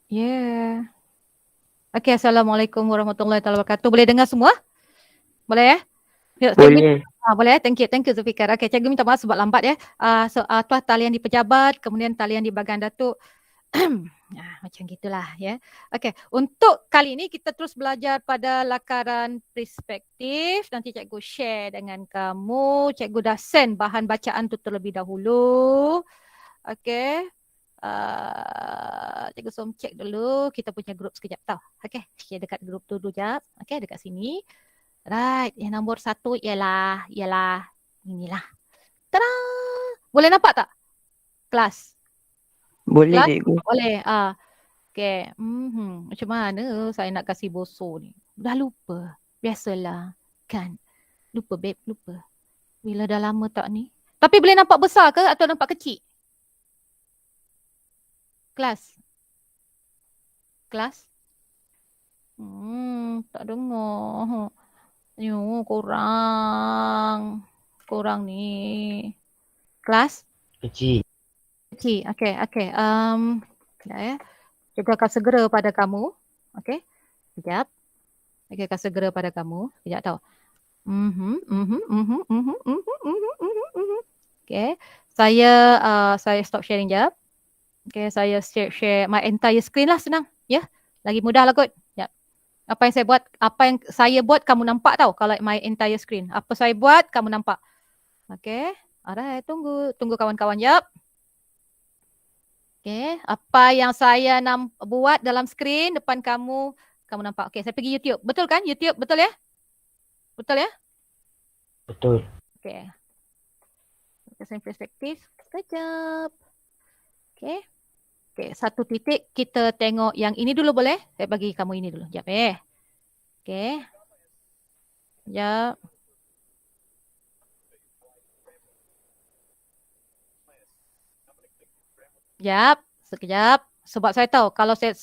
Yeah. Okay, Assalamualaikum warahmatullahi wabarakatuh. Boleh dengar semua? Boleh ya? Ya, Boleh. boleh ya? Thank you Zulfikar. Okay, cikgu minta maaf sebab lambat ya. Tuah talian di pejabat, kemudian talian di bahagian datuk. Macam gitulah ya. Okay, untuk kali ini kita terus belajar pada lakaran perspektif. Nanti cikgu share dengan kamu. Cikgu dah send bahan bacaan tu terlebih dahulu. Okay. Cikgu Som check dulu kita punya grup sekejap tau. Okay, share dekat grup tu dulu jap. Okay, dekat sini. Right, yang nombor 1 ialah inilah. Tada! Boleh nampak tak? Kelas. Boleh, Kelas? cikgu. Boleh. Okay. Macam mana saya nak kasih bosor ni? Dah lupa. Biasalah. Kan? Lupa, babe. Lupa. Bila dah lama tak ni? Tapi boleh nampak besar ke atau nampak kecil? Kelas. Kelas? Tak dengar. Kurang ni. Kelas? Kecil. Kecil. Okay. Sekejap ya. Cikgu akan segera pada kamu. Okay. Sekejap. Cikgu akan segera pada kamu. Sekejap tau. Okay. Saya stop sharing jap. Okay. Saya share my entire screen lah, senang. Ya. Lagi mudah lah kot. Sekejap. Apa yang saya buat kamu nampak tau kalau my entire screen. Apa saya buat kamu nampak. Okay. Alright, tunggu kawan-kawan jap. Okay, apa yang saya buat dalam skrin depan kamu nampak. Okay, saya pergi YouTube. Betul kan? YouTube, betul ya? Betul ya? Betul. Okay. Kesan perspektif. Sekejap. Okay. Okay, satu titik kita tengok yang ini dulu boleh? Saya bagi kamu ini dulu. Sekejap Okay. Sekejap. Sekejap. Sebab saya tahu kalau saya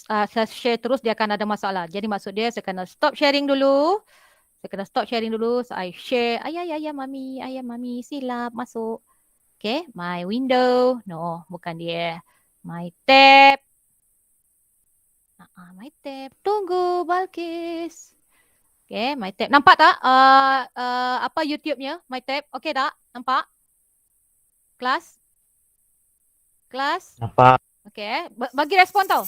share terus dia akan ada masalah. Jadi maksud dia saya kena stop sharing dulu. Saya share. Ayah mami silap masuk. Okay, my window. No, bukan dia. My tab. My tab. Tunggu Balkis. Okay, my tab. Nampak tak apa YouTube-nya? My tab. Okay tak? Nampak? Kelas? Nampak. Okay, bagi respon tau.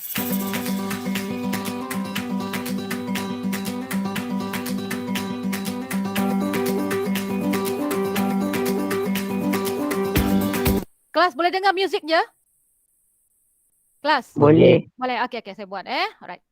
Kelas, boleh dengar muzik je? Kelas? Boleh. Boleh, okay, saya buat Alright.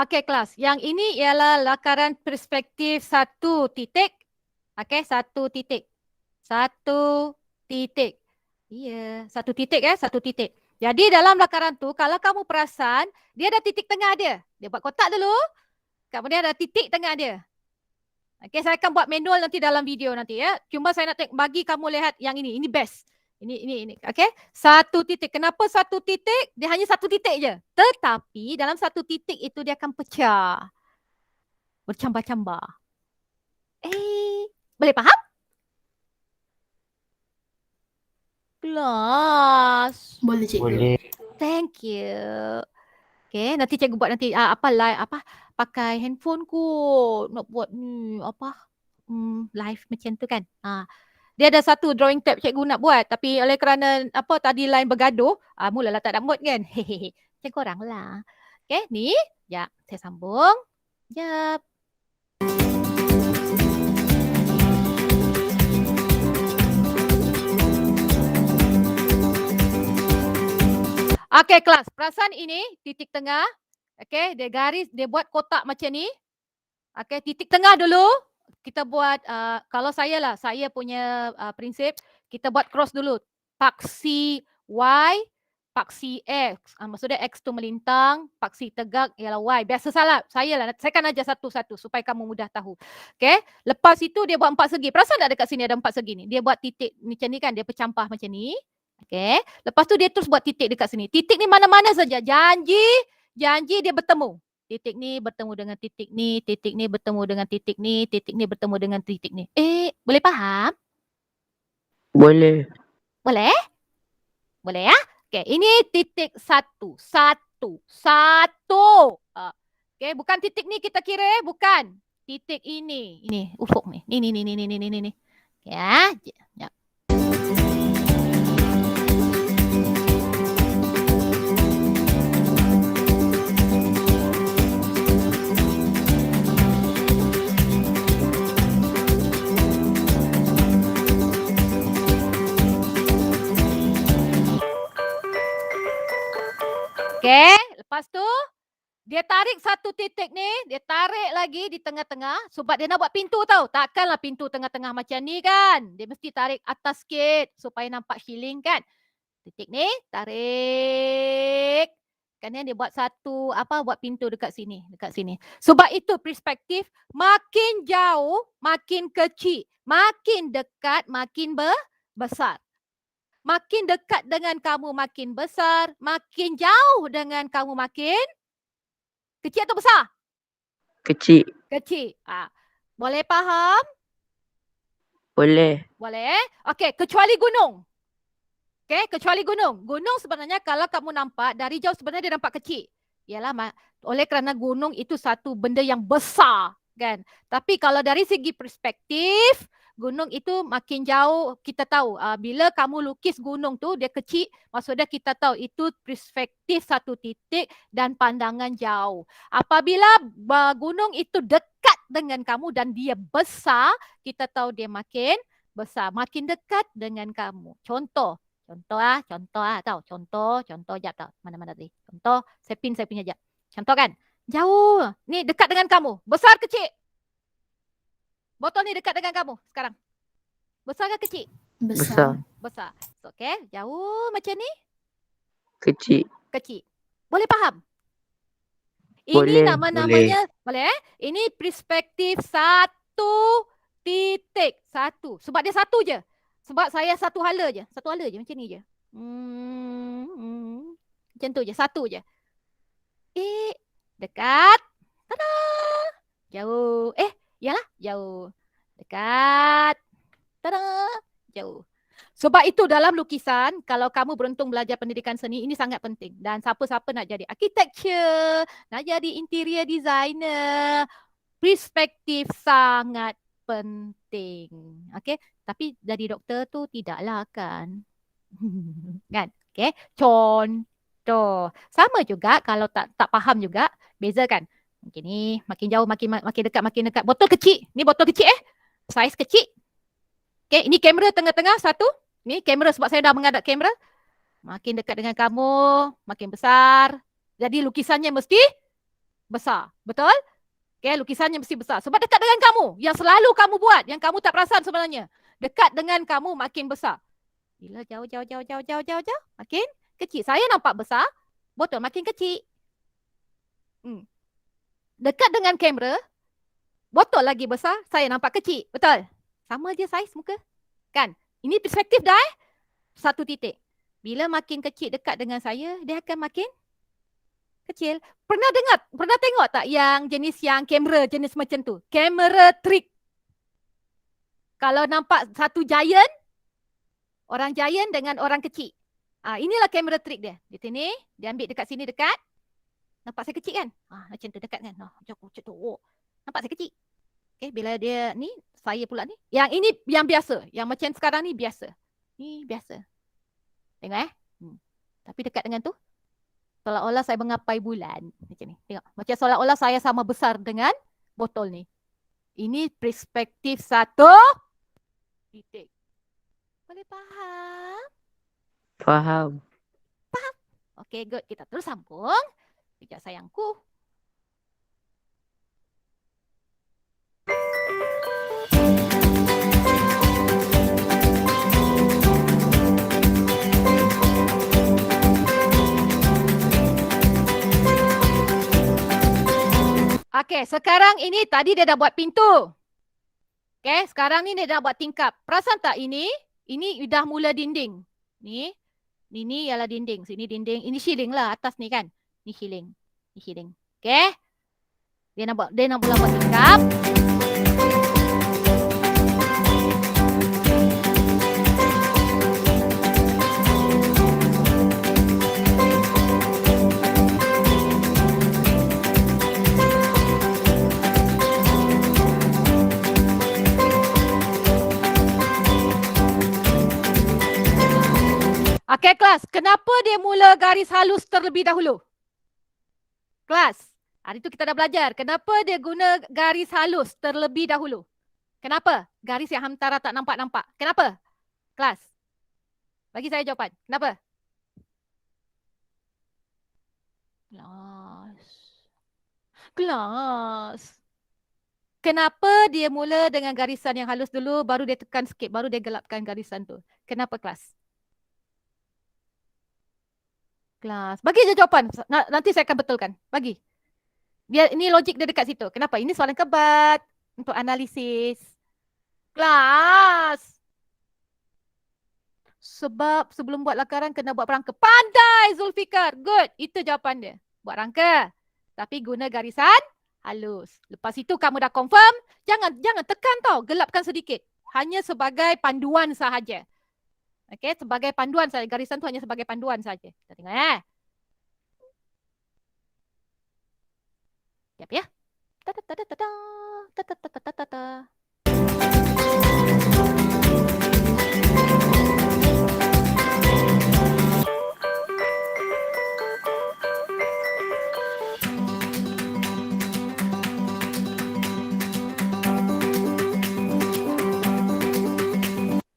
Okey kelas, yang ini ialah lakaran perspektif 1 titik. Okey, 1 titik. 1 titik. Ya, 1 titik 1 titik. Jadi dalam lakaran tu kalau kamu perasan, dia ada titik tengah dia. Dia buat kotak dulu. Kemudian ada titik tengah dia. Okey, saya akan buat manual nanti dalam video nanti ya. Cuma saya nak bagi kamu lihat yang ini. Ini best. Ini. Okey. 1 titik. Kenapa 1 titik? Dia hanya 1 titik je. Tetapi dalam 1 titik itu dia akan pecah. Bercambah-cambah. Boleh faham? Kelas. Boleh, cikgu. Boleh. Thank you. Okay, nanti cikgu buat nanti pakai handphone kot. Nak buat live macam tu kan. Dia ada satu drawing tab cikgu nak buat, tapi oleh kerana tadi line bergaduh, mulalah tak nak mood kan. Hehehe. Macam korang lah. Okay, ni. Ya, saya sambung. Jap. Okay, kelas. Perasan ini titik tengah. Okay, dia garis, dia buat kotak macam ni. Okay, titik tengah dulu. Kita buat, kalau saya punya prinsip, kita buat cross dulu. Paksi Y, paksi X. Maksudnya X tu melintang, paksi tegak ialah Y. Biasa salah. Saya kan ajar satu-satu supaya kamu mudah tahu. Okay, lepas itu dia buat 4 segi. Perasan tak dekat sini ada 4 segi ni? Dia buat titik macam ni kan, dia pecampah macam ni. Okay, lepas tu dia terus buat titik dekat sini. Titik ni mana-mana saja. Janji dia bertemu. Titik ni bertemu dengan titik ni, titik ni bertemu dengan titik ni, titik ni bertemu dengan titik ni. Boleh faham? Boleh. Boleh? Boleh ya? Okay, ini titik satu. Okay, bukan titik ni kita kira, bukan. Titik ini. Ini ufuk ni. Ni. Ya. Okay, lepas tu dia tarik satu titik ni, dia tarik lagi di tengah-tengah sebab dia nak buat pintu tau. Takkanlah pintu tengah-tengah macam ni kan. Dia mesti tarik atas sikit supaya nampak shilling kan. Titik ni, tarik. Kan dia buat satu, buat pintu dekat sini. Sebab itu perspektif makin jauh, makin kecil. Makin dekat, makin besar. Makin dekat dengan kamu makin besar, makin jauh dengan kamu makin kecil atau besar? Kecil. Kecil. Boleh faham? Boleh. Boleh. Okey, kecuali gunung. Okey, kecuali gunung. Gunung sebenarnya kalau kamu nampak dari jauh sebenarnya dia nampak kecil. Yalah, oleh kerana gunung itu satu benda yang besar kan. Tapi kalau dari segi perspektif, gunung itu makin jauh, kita tahu bila kamu lukis gunung tu dia kecil, maksudnya kita tahu itu perspektif satu titik dan pandangan jauh. Apabila gunung itu dekat dengan kamu dan dia besar, kita tahu dia makin besar, makin dekat dengan kamu. Contoh jap tau. Mana tadi? Contoh, saya punya jap. Contoh kan? Jauh. Ni dekat dengan kamu. Besar kecil? Botol ni dekat dengan kamu sekarang. Besar ke kecil? Besar. So, okay. Jauh macam ni? Kecil. Boleh faham? Boleh. Ini nama-namanya, boleh Ini perspektif satu titik. Satu. Sebab dia satu je. Sebab saya satu hala je. Macam ni je. Macam tu je. Satu je. Dekat. Tada! Jauh. Yalah. Jauh. Dekat. Tada! Jauh. Sebab itu dalam lukisan, kalau kamu beruntung belajar pendidikan seni, ini sangat penting. Dan siapa-siapa nak jadi architecture, nak jadi interior designer, perspektif sangat penting. Okay? Tapi jadi doktor tu tidaklah kan. Kan? Okay? Contoh. Sama juga kalau tak faham juga, beza kan? Mungkin ni makin jauh, makin dekat. Botol kecil. Ni botol kecil Saiz kecil. Okay, ini kamera tengah-tengah satu. Ni kamera sebab saya dah menghadap kamera. Makin dekat dengan kamu, makin besar. Jadi lukisannya mesti besar. Betul? Okay, lukisannya mesti besar. Sebab dekat dengan kamu. Yang selalu kamu buat. Yang kamu tak perasan sebenarnya. Dekat dengan kamu makin besar. Bila jauh. Makin kecil. Saya nampak besar. Botol makin kecil. Dekat dengan kamera. Botol lagi besar. Saya nampak kecil. Betul? Sama je saiz muka. Kan? Ini perspektif dah satu titik. Bila makin kecil dekat dengan saya, dia akan makin kecil. Pernah tengok tak yang kamera jenis macam tu? Kamera trick. Kalau nampak satu giant, orang giant dengan orang kecil. Inilah kamera trick dia. Di sini, dia ambil dekat sini dekat. Nampak saya kecil kan? Macam tu dekat kan? Macam tu. Nampak saya kecil. Okay, bila dia ni, saya pula ni. Yang ini yang biasa. Yang macam sekarang ni biasa. Ni biasa. Tengok Tapi dekat dengan tu, seolah-olah saya mengapai bulan. Macam ni. Tengok. Macam seolah-olah saya sama besar dengan botol ni. Ini perspektif 1 titik. Boleh faham? Faham. Okey, good. Kita terus sambung. Sekejap sayangku. Okey, sekarang ini tadi dia dah buat pintu. Okey, sekarang ni dia dah buat tingkap. Perasan tak ini? Ini dah mula dinding. Ni ialah dinding. Sini dinding. Ini ceiling lah atas ni kan. Ni ceiling. Ni ceiling. Okey. Dia nak mula buat tingkap. Okey kelas, kenapa dia mula garis halus terlebih dahulu? Kelas, hari tu kita dah belajar. Kenapa dia guna garis halus terlebih dahulu? Kenapa? Garis yang hamtara tak nampak-nampak. Kenapa? Kelas, bagi saya jawapan. Kenapa? Kelas. Kenapa dia mula dengan garisan yang halus dulu, baru dia tekan sikit, baru dia gelapkan garisan tu? Kenapa kelas? Kelas. Bagi je jawapan. Nanti saya akan betulkan. Bagi. Biar ini logik dia dekat situ. Kenapa? Ini soalan kebat untuk analisis. Kelas. Sebab sebelum buat lakaran kena buat rangka. Pandai Zulfikar. Good. Itu jawapan dia. Buat rangka. Tapi guna garisan halus. Lepas itu kamu dah confirm. Jangan tekan tau. Gelapkan sedikit. Hanya sebagai panduan sahaja. Okey, sebagai panduan saja. Garisan tu hanya sebagai panduan saja. Kita tengok Siap ya.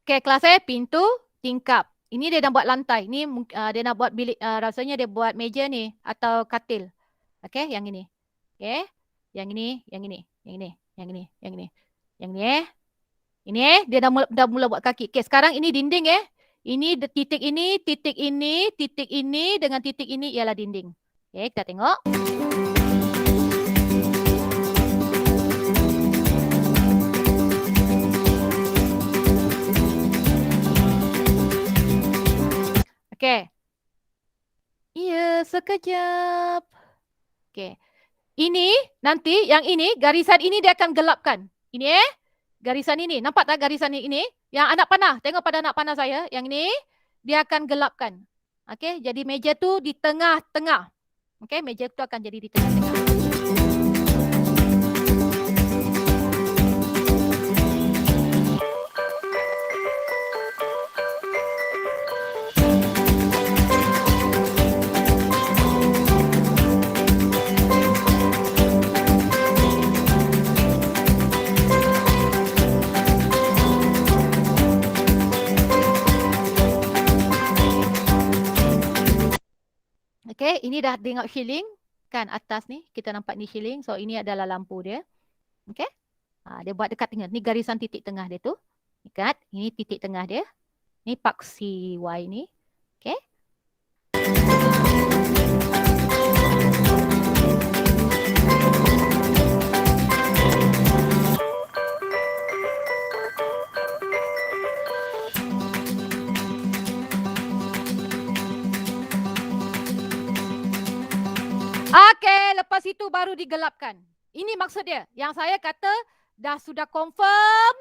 Okey, kelas pintu tingkap. Ini dia nak buat lantai. Ni dia nak buat bilik, rasanya dia buat meja ni atau katil. Okey, yang ini. Okey. Yang ini, yang ini, yang ini, yang ini, yang ini. Yang ni Ini dia dah mula buat kaki. Okey, sekarang ini dinding Ini titik ini, titik ini, titik ini dengan titik ini ialah dinding. Okey, kita tengok. Okey. Ya, sekejap. Okey. Ini nanti yang ini garisan ini dia akan gelapkan. Ini garisan ini. Nampak tak garisan ini? Yang anak panah. Tengok pada anak panah saya. Yang ini dia akan gelapkan. Okey, jadi meja tu di tengah-tengah. Okey, meja tu akan jadi di tengah-tengah. Okey, ini dah tengok ceiling kan atas ni. Kita nampak ni ceiling. So ini adalah lampu dia. Okey. Dia buat dekat tengah. Ni garisan titik tengah dia tu. Dekat. Ini titik tengah dia. Ni paksi Y ni. Okey. Okey, lepas itu baru digelapkan. Ini maksud dia. Yang saya kata dah sudah confirm.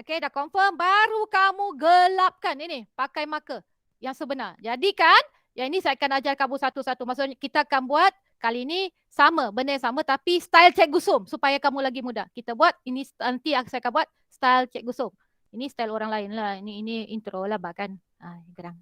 Okey, dah confirm. Baru kamu gelapkan. Ini pakai marker yang sebenar. Jadi kan, yang ini saya akan ajar kamu satu-satu. Maksudnya kita akan buat Kali ini sama, benda yang sama tapi style Cikgu Som supaya kamu lagi mudah. Kita buat ini nanti saya akan buat style Cikgu Som. Ini style orang lain lah. Ini intro lah bahkan. Gerang.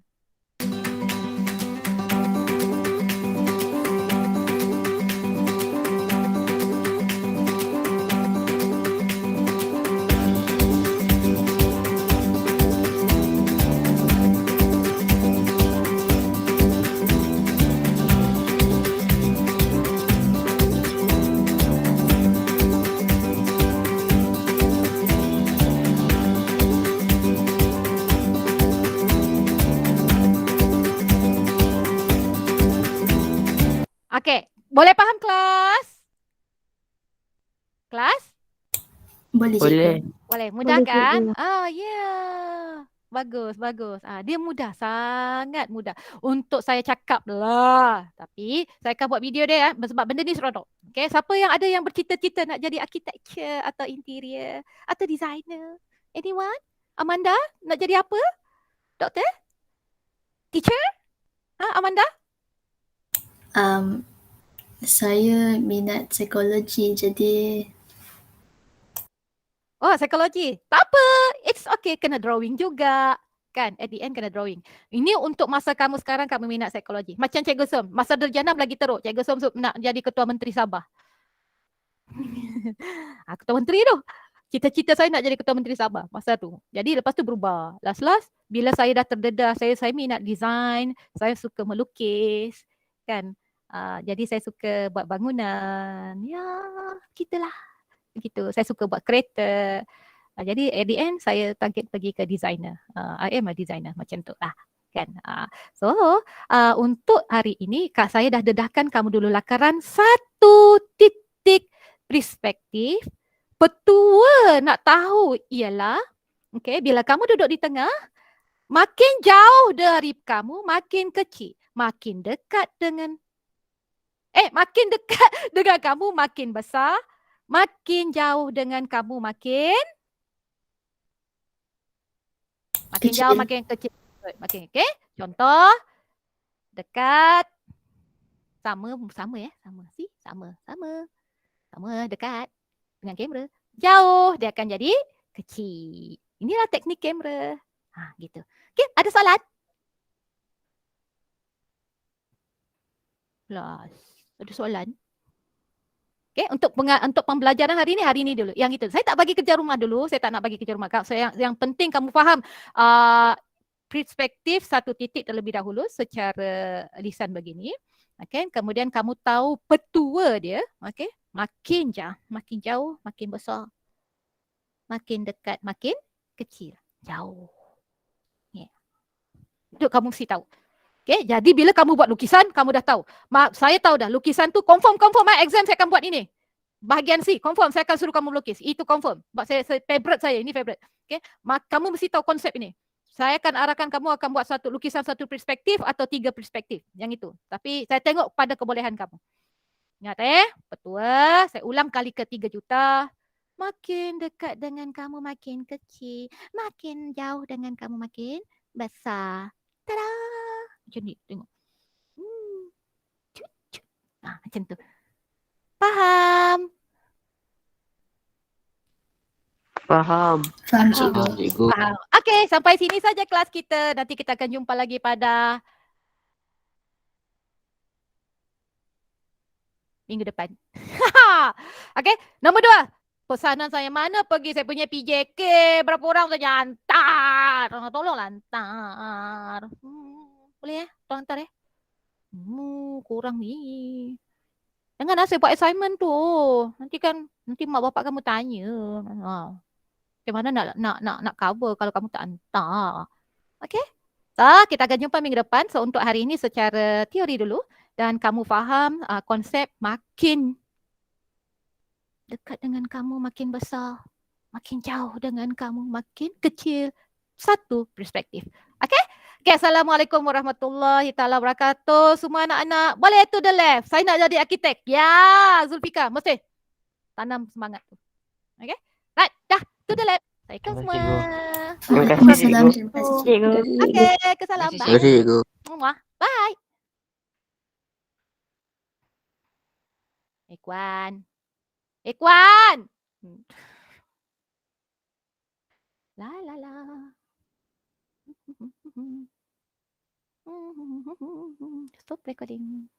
Okey, boleh faham kelas? Kelas? Boleh, Boleh. Boleh, mudah Boleh, kan? cikgu. Bagus, bagus. Dia mudah, sangat mudah. Untuk saya cakap lah. Tapi saya akan buat video dia sebab benda ni seronok. Okay, siapa yang ada yang bercita-cita nak jadi architecture atau interior atau designer? Anyone? Amanda nak jadi apa? Doktor? Teacher? Amanda? Saya minat psikologi, jadi Oh, psikologi. Tak apa. It's okay. Kena drawing juga. Kan? At the end kena drawing. Ini untuk masa kamu sekarang kamu minat psikologi. Macam Cikgu Som. Masa Darjana lagi teruk. Cikgu Som nak jadi Ketua Menteri Sabah. Ketua Menteri tu. Cita-cita saya nak jadi Ketua Menteri Sabah masa tu. Jadi lepas tu berubah. Last bila saya dah terdedah, saya minat design. Saya suka melukis. Kan? Jadi saya suka buat bangunan. Ya, gitulah. Gitu. Saya suka buat kereta. Jadi at the end saya target pergi ke designer. I am a designer macam tu lah. Kan? So untuk hari ini saya dah dedahkan kamu dulu lakaran 1 titik perspektif. Petua nak tahu ialah bila kamu duduk di tengah, makin jauh dari kamu makin kecil. Makin dekat dengan makin dekat dengan kamu makin besar. Makin jauh dengan kamu makin kecil. jauh makin kecil. Makin okey. Contoh dekat sama dekat dengan kamera. Jauh dia akan jadi kecil. Inilah teknik kamera. Gitu. Okey, ada soalan? Kelas. Ada soalan? Okay, untuk pembelajaran hari ini dulu. Yang itu. Saya tak bagi kerja rumah dulu. Saya tak nak bagi kerja rumah. Yang penting kamu faham perspektif 1 titik terlebih dahulu secara lisan begini. Okay. Kemudian kamu tahu petua dia. Okay. Makin jauh, makin besar. Makin dekat, makin kecil. Jauh. Yeah. Itu kamu mesti tahu. Okay, jadi bila kamu buat lukisan, kamu dah tahu. Saya tahu dah, lukisan tu confirm exam saya akan buat ini. Bahagian C, confirm saya akan suruh kamu melukis. Itu confirm. Sebab saya favorite saya, ini favorite. Okay, kamu mesti tahu konsep ini. Saya akan arahkan kamu akan buat lukisan 1 perspektif atau 3 perspektif. Yang itu. Tapi saya tengok pada kebolehan kamu. Ingat petua, saya ulang kali ke 3 juta. Makin dekat dengan kamu makin kecil. Makin jauh dengan kamu makin besar. Tada! Macam ni, tengok. Macam tu. Faham? Faham. Faham, cikgu. Faham. Okey, sampai sini saja kelas kita. Nanti kita akan jumpa lagi pada minggu depan. Okey, nombor 2. Pesanan saya mana pergi saya punya PJK. Berapa orang saja hantar. Tolonglah hantar. Boleh tolong hantar kurang ni. Jangan saya buat assignment tu. Nanti mak bapak kamu tanya. Macam mana nak cover kalau kamu tak hantar. Okey? So, kita akan jumpa minggu depan. So, untuk hari ini secara teori dulu. Dan kamu faham konsep makin dekat dengan kamu makin besar. Makin jauh dengan kamu makin kecil. 1 perspektif. Okey? Okay, Assalamualaikum warahmatullahi taala wabarakatuh. Semua anak-anak boleh to the left. Saya nak jadi arkitek. Ya, Zulfika, mesti tanam semangat tu. Okey? Right, dah to the left. Saya ke semua. Terima kasih, Waalaikumsalam. cikgu. Terima kasih, cikgu. Okey, kesalam. Terima kasih, cikgu. Bye. Ikhwan. Ikhwan. La la la. Stop recording.